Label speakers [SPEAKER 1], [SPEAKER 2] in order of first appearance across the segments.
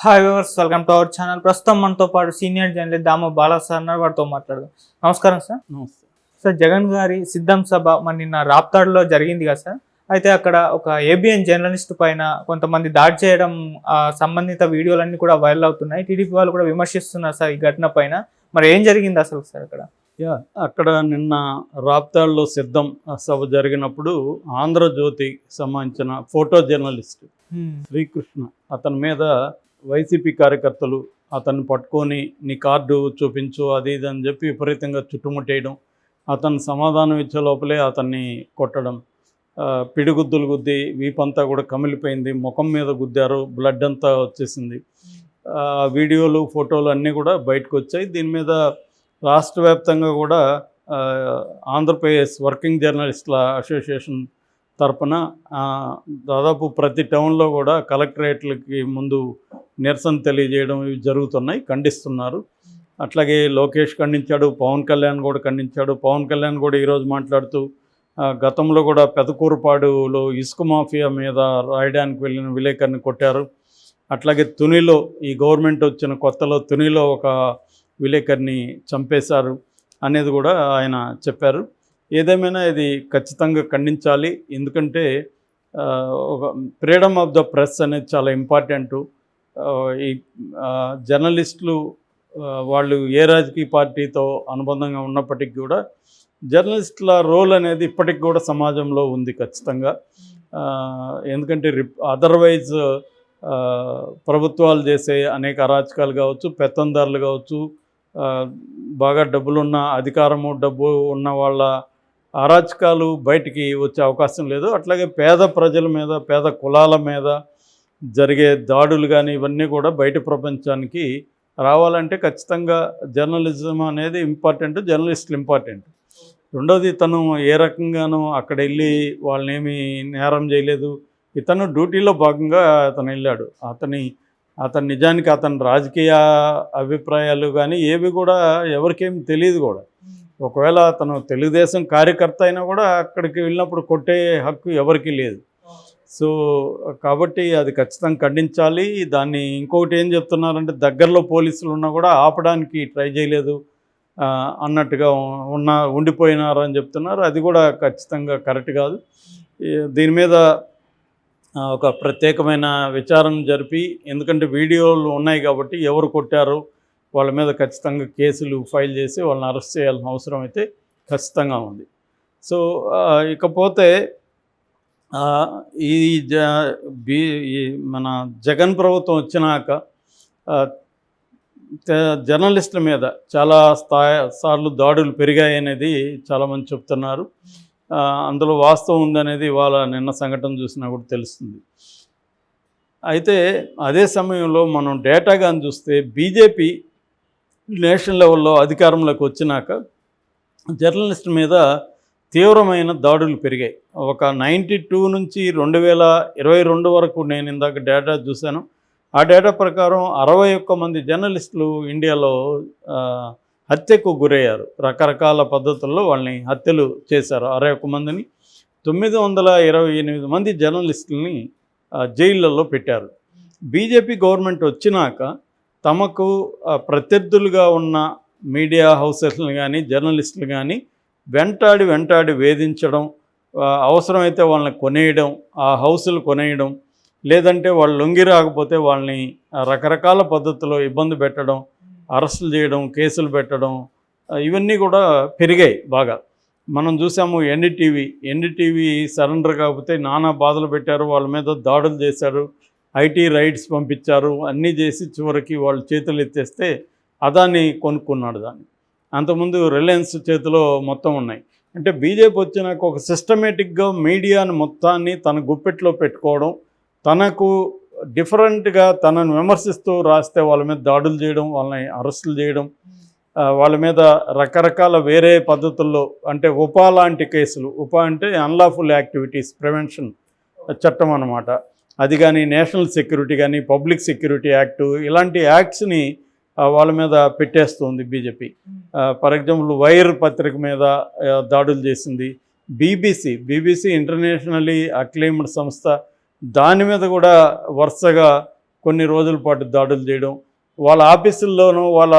[SPEAKER 1] Hi viewers, welcome to our channel. ప్రస్తుతం మనతో పాటు సీనియర్ జర్నలిస్ట్ దామ బాలా సార్ ఉన్నారు. వారితో మాట్లాడదాం. నమస్కారం సార్.
[SPEAKER 2] నమస్తే
[SPEAKER 1] సార్, జగన్ గారి సిద్ధం సభ మన నిన్న రాప్తాడులో జరిగింది కదా సార్. అయితే అక్కడ ఒక ఏబిఎన్ జర్నలిస్ట్ పైన కొంతమంది దాడి చేయడం సంబంధిత వీడియోలన్నీ కూడా వైరల్ అవుతున్నాయి. టీడీపీ వాళ్ళు కూడా విమర్శిస్తున్నారు సార్ ఈ ఘటన పైన. మరి ఏం జరిగింది అసలు సార్ అక్కడ?
[SPEAKER 2] అక్కడ నిన్న రాప్తాడులో సిద్ధం సభ జరిగినప్పుడు ఆంధ్రజ్యోతి సంబంధించిన ఫోటో జర్నలిస్ట్ శ్రీకృష్ణ అతని మీద వైసీపీ కార్యకర్తలు అతన్ని పట్టుకొని నీ కార్డు చూపించు అది ఇది అని చెప్పి విపరీతంగా చుట్టుముట్టేయడం, అతను సమాధానం ఇచ్చే లోపలే అతన్ని కొట్టడం, పిడిగుద్దులు గుద్ది వీపంతా కూడా కమిలిపోయింది, ముఖం మీద గుద్దారు, బ్లడ్ అంతా వచ్చేసింది. వీడియోలు ఫోటోలు అన్నీ కూడా బయటకు వచ్చాయి. దీని మీద రాష్ట్ర వ్యాప్తంగా కూడా ఆంధ్రప్రదేశ్ వర్కింగ్ జర్నలిస్టుల అసోసియేషన్ తరపున దాదాపు ప్రతి టౌన్లో కూడా కలెక్టరేట్లకి ముందు నిరసన తెలియజేయడం ఇవి జరుగుతున్నాయి, ఖండిస్తున్నారు. అట్లాగే లోకేష్ ఖండించాడు, పవన్ కళ్యాణ్ కూడా ఖండించాడు. పవన్ కళ్యాణ్ కూడా ఈరోజు మాట్లాడుతూ గతంలో కూడా పెదకూరుపాడులో ఇసుక మాఫియా మీద రాయడానికి వెళ్ళిన విలేకరిని కొట్టారు. అట్లాగే తునిలో ఈ గవర్నమెంట్ వచ్చిన కొత్తలో తునిలో ఒక విలేకరిని చంపేశారు అనేది కూడా ఆయన చెప్పారు. ఏదేమైనా ఇది ఖచ్చితంగా ఖండించాలి. ఎందుకంటే ఒక ఫ్రీడమ్ ఆఫ్ ద ప్రెస్ అనేది చాలా ఇంపార్టెంటు. ఈ జర్నలిస్టులు వాళ్ళు ఏ రాజకీయ పార్టీతో అనుబంధంగా ఉన్నప్పటికీ కూడా జర్నలిస్టుల రోల్ అనేది ఇప్పటికి కూడా సమాజంలో ఉంది ఖచ్చితంగా. ఎందుకంటే అదర్వైజ్ ప్రభుత్వాలు చేసే అనేక అరాచకాలు కావచ్చు, పెత్తందారులు కావచ్చు, బాగా డబ్బులున్న అధికారము డబ్బు ఉన్న వాళ్ళ అరాచకాలు బయటికి వచ్చే అవకాశం లేదు. అట్లాగే పేద ప్రజల మీద, పేద కులాల మీద జరిగే దాడులు కానీ ఇవన్నీ కూడా బయట ప్రపంచానికి రావాలంటే ఖచ్చితంగా జర్నలిజం అనేది ఇంపార్టెంట్, జర్నలిస్టులు ఇంపార్టెంట్. రెండోది, తను ఏ రకంగానూ అక్కడ వెళ్ళి వాళ్ళనేమి నేరం చేయలేదు. ఇతను డ్యూటీలో భాగంగా అతను వెళ్ళాడు. అతను నిజానికి అతని రాజకీయ అభిప్రాయాలు కానీ ఏవి కూడా ఎవరికేమి తెలియదు కూడా. ఒకవేళ అతను తెలుగుదేశం కార్యకర్త అయినా కూడా అక్కడికి వెళ్ళినప్పుడు కొట్టే హక్కు ఎవరికీ లేదు. సో కాబట్టి అది ఖచ్చితంగా ఖండించాలి. దాన్ని ఇంకొకటి ఏం చెప్తున్నారంటే దగ్గరలో పోలీసులు ఉన్నా కూడా ఆపడానికి ట్రై చేయలేదు అన్నట్టుగా ఉండిపోయినారని చెప్తున్నారు. అది కూడా ఖచ్చితంగా కరెక్ట్ కాదు. దీని మీద ఒక ప్రత్యేకమైన విచారణ జరిపి, ఎందుకంటే వీడియోలు ఉన్నాయి కాబట్టి ఎవరు కొట్టారు వాళ్ళ మీద ఖచ్చితంగా కేసులు ఫైల్ చేసి వాళ్ళని అరెస్ట్ చేయాల్సిన అవసరం అయితే ఖచ్చితంగా ఉంది. సో ఇకపోతే మన జగన్ ప్రభుత్వం వచ్చినాక జర్నలిస్టుల మీద చాలా సార్లు దాడులు పెరిగాయి అనేది చాలామంది చెప్తున్నారు. అందులో వాస్తవం ఉందనేది ఇవాళ నిన్న సంఘటన చూసినా కూడా తెలుస్తుంది. అయితే అదే సమయంలో మనం డేటా కానీ చూస్తే బీజేపీ నేషనల్ లెవెల్లో అధికారంలోకి వచ్చినాక జర్నలిస్టుల మీద తీవ్రమైన దాడులు పెరిగాయి. ఒక 92 నుంచి 2022 వరకు నేను ఇందాక డేటా చూశాను. ఆ డేటా ప్రకారం 61 మంది జర్నలిస్టులు ఇండియాలో హత్యకు గురయ్యారు. రకరకాల పద్ధతుల్లో వాళ్ళని హత్యలు చేశారు. 61 మందిని, 928 మంది జర్నలిస్టులని జైళ్ళల్లో పెట్టారు. బీజేపీ గవర్నమెంట్ వచ్చినాక తమకు ప్రత్యర్థులుగా ఉన్న మీడియా హౌసెస్ని కానీ జర్నలిస్టులు కానీ వెంటాడి వేధించడం, అవసరమైతే వాళ్ళని కొనేయడం, ఆ హౌసులు కొనేయడం, లేదంటే వాళ్ళు లొంగి రాకపోతే వాళ్ళని రకరకాల పద్ధతుల్లో ఇబ్బంది పెట్టడం, అరెస్టులు చేయడం, కేసులు పెట్టడం, ఇవన్నీ కూడా పెరిగాయి బాగా. మనం చూసాము ఎన్డీటీవీ సరెండర్ కాకపోతే నానా బాధలు పెట్టారు, వాళ్ళ మీద దాడులు చేశారు, ఐటీ రైడ్స్ పంపించారు, అన్నీ చేసి చివరికి వాళ్ళు చేతులు ఎత్తేస్తే అదాని కొనుక్కున్నాడు దాన్ని. అంతకుముందు రిలయన్స్ చేతిలో మొత్తం ఉన్నాయి. అంటే బీజేపీ వచ్చినాక ఒక సిస్టమేటిక్గా మీడియాని మొత్తాన్ని తన గుప్పెట్లో పెట్టుకోవడం, తనకు డిఫరెంట్గా తనను విమర్శిస్తూ రాస్తే వాళ్ళ మీద దాడులు చేయడం, వాళ్ళని అరెస్టులు చేయడం, వాళ్ళ మీద రకరకాల వేరే పద్ధతుల్లో, అంటే ఉపా లాంటి కేసులు, ఉపా అంటే అన్లాఫుల్ యాక్టివిటీస్ ప్రివెన్షన్ చట్టం అన్నమాట, అది కానీ నేషనల్ సెక్యూరిటీ కానీ పబ్లిక్ సెక్యూరిటీ యాక్టు, ఇలాంటి యాక్ట్స్ని వాళ్ళ మీద పెట్టేస్తుంది బీజేపీ. ఫర్ ఎగ్జాంపుల్ వైర్ పత్రిక మీద దాడులు చేసింది. బీబీసీ ఇంటర్నేషనల్లీ అక్లెయిమ్డ్ సంస్థ, దాని మీద కూడా వరుసగా కొన్ని రోజుల పాటు దాడులు చేయడం, వాళ్ళ ఆఫీసుల్లోనూ వాళ్ళ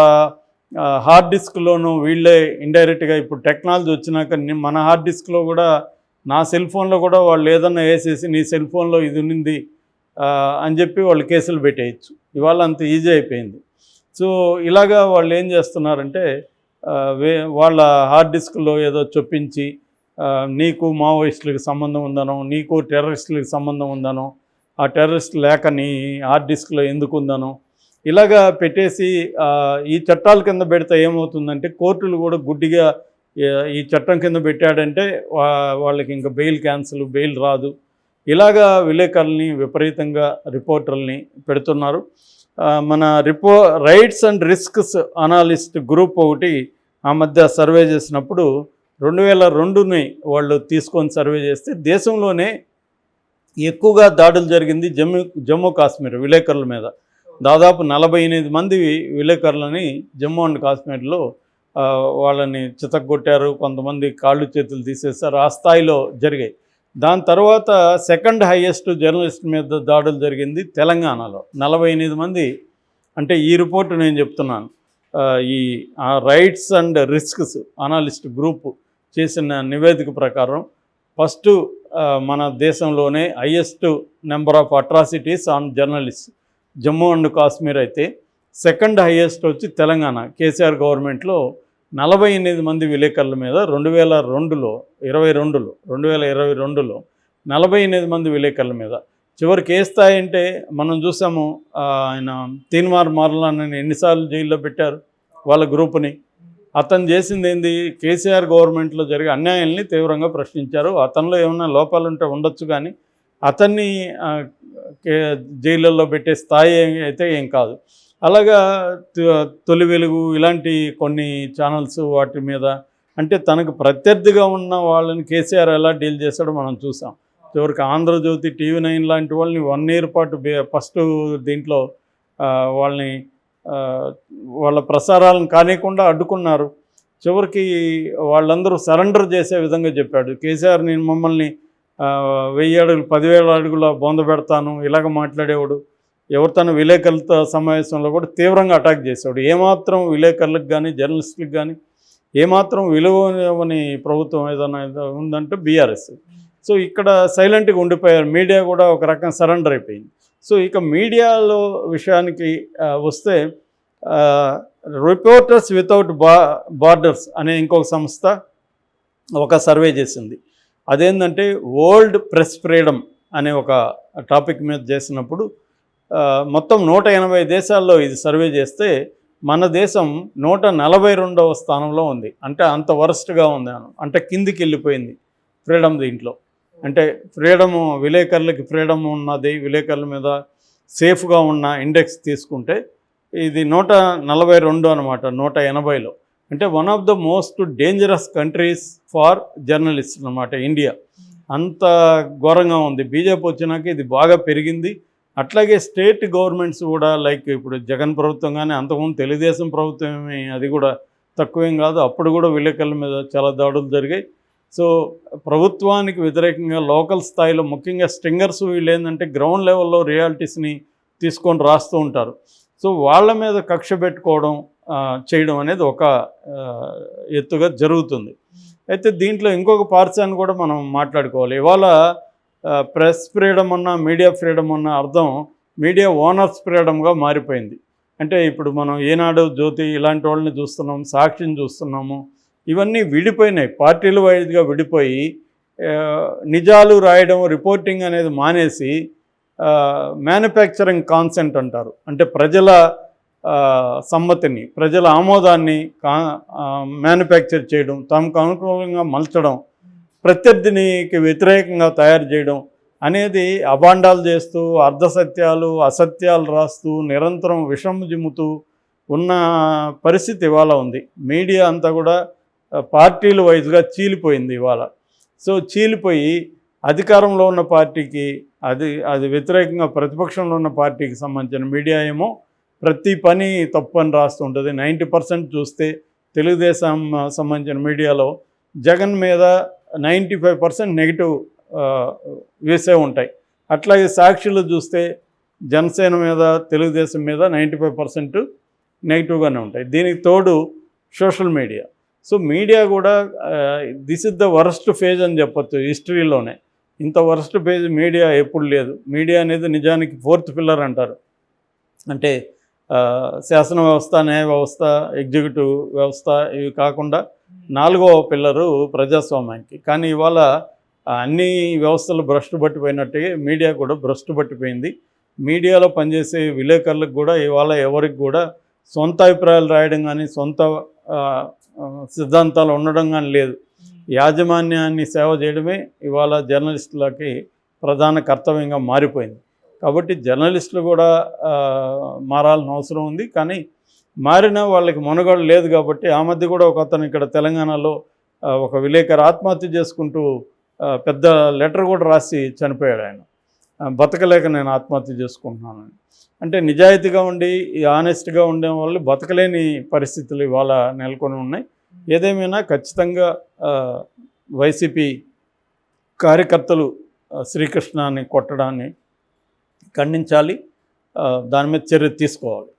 [SPEAKER 2] హార్డ్ డిస్క్లోనూ వీళ్ళే ఇండైరెక్ట్గా ఇప్పుడు టెక్నాలజీ వచ్చినాక మన హార్డ్ డిస్క్లో కూడా నా సెల్ ఫోన్లో కూడా వాళ్ళు ఏదన్నా వేసేసి నీ సెల్ ఫోన్లో ఇది ఉన్నింది అని చెప్పి వాళ్ళు కేసులు పెట్టేయచ్చు. ఇవాళ అంత ఈజీ అయిపోయింది. సో ఇలాగా వాళ్ళు ఏం చేస్తున్నారంటే వాళ్ళ హార్డ్ డిస్క్లో ఏదో చొప్పించి నీకు మావోయిస్టులకు సంబంధం ఉందనో, నీకు టెర్రరిస్టులకు సంబంధం ఉందనో, ఆ టెర్రరిస్ట్ లేక నీ హార్డ్ డిస్క్లో ఎందుకు ఉందనో ఇలాగా పెట్టేసి ఈ చట్టాల కింద పెడితే ఏమవుతుందంటే కోర్టులు కూడా గుడ్డిగా ఈ చట్టం కింద పెట్టాడంటే వాళ్ళకి ఇంకా బెయిల్ క్యాన్సిల్, బెయిల్ రాదు, ఇలాగా విలేకరుల్ని విపరీతంగా రిపోర్టర్లని పెడుతున్నారు. మన rights and risks analyst group ఒకటి ఆ మధ్య సర్వే చేసినప్పుడు 2002ని వాళ్ళు తీసుకొని సర్వే చేస్తే దేశంలోనే ఎక్కువగా దాడులు జరిగింది జమ్మూ కాశ్మీర్ విలేకరుల మీద. దాదాపు 48 మంది విలేకరులని జమ్మూ అండ్ కాశ్మీర్లో వాళ్ళని చితగ్గొట్టారు, కొంతమంది కాళ్ళు చేతులు తీసేశారు, ఆ స్థాయిలో జరిగాయి. దాని తర్వాత సెకండ్ హైయెస్ట్ జర్నలిస్ట్ మీద దాడులు జరిగింది తెలంగాణలో 48 మంది. అంటే ఈ రిపోర్టు నేను చెప్తున్నాను, ఈ rights and risks analyst group చేసిన నివేదిక ప్రకారం ఫస్ట్ మన దేశంలోనే highest number of atrocities on journalist Jammu and Kashmir అయితే, సెకండ్ హైయెస్ట్ వచ్చి తెలంగాణ కేసీఆర్ గవర్నమెంట్లో 48 మంది విలేకరుల మీద 2022లో 48 మంది విలేకరుల మీద. చివరికి ఏ స్థాయి అంటే మనం చూసాము, ఆయన తీన్మార్ మార్లాన్ని ఎన్నిసార్లు జైల్లో పెట్టారు వాళ్ళ గ్రూపుని. అతను చేసింది ఏంది, కేసీఆర్ గవర్నమెంట్లో జరిగే అన్యాయాల్ని తీవ్రంగా ప్రశ్నించారు. అతనిలో ఏమైనా లోపాలు ఉంటే ఉండొచ్చు, కానీ అతన్ని జైళ్ళల్లో పెట్టే స్థాయి అయితే ఏం కాదు. అలాగా తొలి వెలుగు ఇలాంటి కొన్ని ఛానల్స్ వాటి మీద, అంటే తనకు ప్రత్యర్థిగా ఉన్న వాళ్ళని కేసీఆర్ ఎలా డీల్ చేశాడో మనం చూసాం. చివరికి ఆంధ్రజ్యోతి, TV9 లాంటి వాళ్ళని 1 year పాటు ఫస్ట్ దీంట్లో వాళ్ళని వాళ్ళ ప్రసారాలను కానికుండా అడ్డుకున్నారు. చివరికి వాళ్ళందరూ సరెండర్ చేసే విధంగా చెప్పాడు కేసీఆర్, నేను మమ్మల్ని 1000 అడుగులు 10,000 అడుగుల బొంద పెడతాను ఇలాగ మాట్లాడేవాడు. ఎవరితోనూ విలేకరులతో సమావేశంలో కూడా తీవ్రంగా అటాక్ చేసేవాడు. ఏమాత్రం విలేకరులకు కానీ జర్నలిస్టులకు కానీ ఏమాత్రం విలువని ప్రభుత్వం ఏదైనా ఉందంటే బీఆర్ఎస్. సో ఇక్కడ సైలెంట్గా ఉండిపోయారు. మీడియా కూడా ఒక రకం సరెండర్ అయిపోయింది. సో ఇక మీడియాలో విషయానికి వస్తే రిపోర్టర్స్ వితౌట్ బార్డర్స్ అనే ఇంకొక సంస్థ ఒక సర్వే చేసింది. అదేంటంటే వరల్డ్ ప్రెస్ ఫ్రీడమ్ అనే ఒక టాపిక్ మీద చేసినప్పుడు మొత్తం 180 దేశాల్లో ఇది సర్వే చేస్తే మన దేశం 142వ స్థానంలో ఉంది. అంటే అంత వరస్ట్గా ఉంది, అంటే కిందికి వెళ్ళిపోయింది ఫ్రీడమ్ దీంట్లో. అంటే ఫ్రీడము, విలేకరులకి ఫ్రీడమ్ ఉన్నది, విలేకరుల మీద సేఫ్గా ఉన్న ఇండెక్స్ తీసుకుంటే ఇది 142 అనమాట 180లో. అంటే one of the most dangerous countries for journalist అనమాట ఇండియా. అంత ఘోరంగా ఉంది. బీజేపీ వచ్చినాక ఇది బాగా పెరిగింది. అట్లాగే స్టేట్ గవర్నమెంట్స్ కూడా, లైక్ ఇప్పుడు జగన్ ప్రభుత్వం కానీ, అంతకుముందు తెలుగుదేశం ప్రభుత్వం అది కూడా తక్కువేం కాదు, అప్పుడు కూడా విలేకరుల మీద చాలా దాడులు జరిగాయి. సో ప్రభుత్వానికి వ్యతిరేకంగా లోకల్ స్థాయిలో ముఖ్యంగా స్ట్రింగర్స్ వీళ్ళు ఏంటంటే గ్రౌండ్ లెవెల్లో రియాలిటీస్ని తీసుకొని రాస్తూ ఉంటారు. సో వాళ్ళ మీద కక్ష పెట్టుకోవడం చేయడం అనేది ఒక ఎత్తుగా జరుగుతుంది. అయితే దీంట్లో ఇంకొక పార్ట్స్ కూడా మనం మాట్లాడుకోవాలి. ఇవాళ ప్రెస్ ఫ్రీడమ్ అన్న, మీడియా ఫ్రీడమ్ అన్న అర్థం మీడియా ఓనర్స్ ఫ్రీడమ్గా మారిపోయింది. అంటే ఇప్పుడు మనం ఈనాడు, జ్యోతి ఇలాంటి వాళ్ళని చూస్తున్నాం, సాక్షిని చూస్తున్నాము. ఇవన్నీ విడిపోయినాయి, పార్టీల వైజ్గా విడిపోయి నిజాలు రాయడం, రిపోర్టింగ్ అనేది మానేసి మ్యానుఫ్యాక్చరింగ్ కాన్సెంట్ అంటారు. అంటే ప్రజల సమ్మతిని, ప్రజల ఆమోదాన్ని మ్యానుఫ్యాక్చర్ చేయడం, తమకు అనుకూలంగా మలచడం, ప్రత్యర్థినికి వ్యతిరేకంగా తయారు చేయడం అనేది అభాండాలు చేస్తూ, అర్ధసత్యాలు అసత్యాలు రాస్తూ, నిరంతరం విషం జిమ్ముతూ ఉన్న పరిస్థితి ఇవాళ ఉంది. మీడియా అంతా కూడా పార్టీల వైజ్గా చీలిపోయింది ఇవాళ. సో చీలిపోయి అధికారంలో ఉన్న పార్టీకి అది వ్యతిరేకంగా ప్రతిపక్షంలో ఉన్న పార్టీకి సంబంధించిన మీడియా ఏమో ప్రతి పని తప్పు అని రాస్తుంటుంది. 90% చూస్తే తెలుగుదేశం సంబంధించిన మీడియాలో జగన్ మీద 95% నెగిటివ్ వేసే ఉంటాయి. అట్లాగే సాక్షిలో చూస్తే జనసేన మీద, తెలుగుదేశం మీద 95% నెగిటివ్గానే ఉంటాయి. దీనికి తోడు సోషల్ మీడియా. సో మీడియా కూడా this is the worst phase అని చెప్పొచ్చు హిస్టరీలోనే. ఇంత వరస్ట్ ఫేజ్ మీడియా ఎప్పుడు లేదు. మీడియా అనేది నిజానికి 4th పిల్లర్ అంటారు. అంటే శాసన వ్యవస్థ, న్యాయ వ్యవస్థ, ఎగ్జిక్యూటివ్ వ్యవస్థ ఇవి కాకుండా 4వ పిల్లరు ప్రజాస్వామ్యానికి. కానీ ఇవాళ అన్ని వ్యవస్థలు భ్రష్టు పట్టిపోయినట్టుగా మీడియా కూడా భ్రష్టు పట్టిపోయింది. మీడియాలో పనిచేసే విలేకరులకు కూడా ఇవాళ ఎవరికి కూడా సొంత అభిప్రాయాలు రాయడం కానీ, సొంత సిద్ధాంతాలు ఉండడం కానీ లేదు. యాజమాన్యాన్ని సేవ చేయడమే ఇవాళ జర్నలిస్టులకి ప్రధాన కర్తవ్యంగా మారిపోయింది. కాబట్టి జర్నలిస్టులు కూడా మారాల్సిన అవసరం ఉంది. కానీ మారినా వాళ్ళకి మనుగడ లేదు. కాబట్టి ఆ మధ్య కూడా ఒక అతను ఇక్కడ తెలంగాణలో ఒక విలేకరు ఆత్మహత్య చేసుకుంటూ పెద్ద లెటర్ కూడా రాసి చనిపోయాడు. ఆయన బతకలేక నేను ఆత్మహత్య చేసుకుంటున్నానని. అంటే నిజాయితీగా ఉండి ఆనెస్ట్గా ఉండే వాళ్ళు బతకలేని పరిస్థితులు ఇవాళ నెలకొని ఉన్నాయి. ఏదేమైనా ఖచ్చితంగా వైసీపీ కార్యకర్తలు శ్రీకృష్ణని కొట్టడాన్ని ఖండించాలి. దాని మీద చర్య తీసుకోవాలి.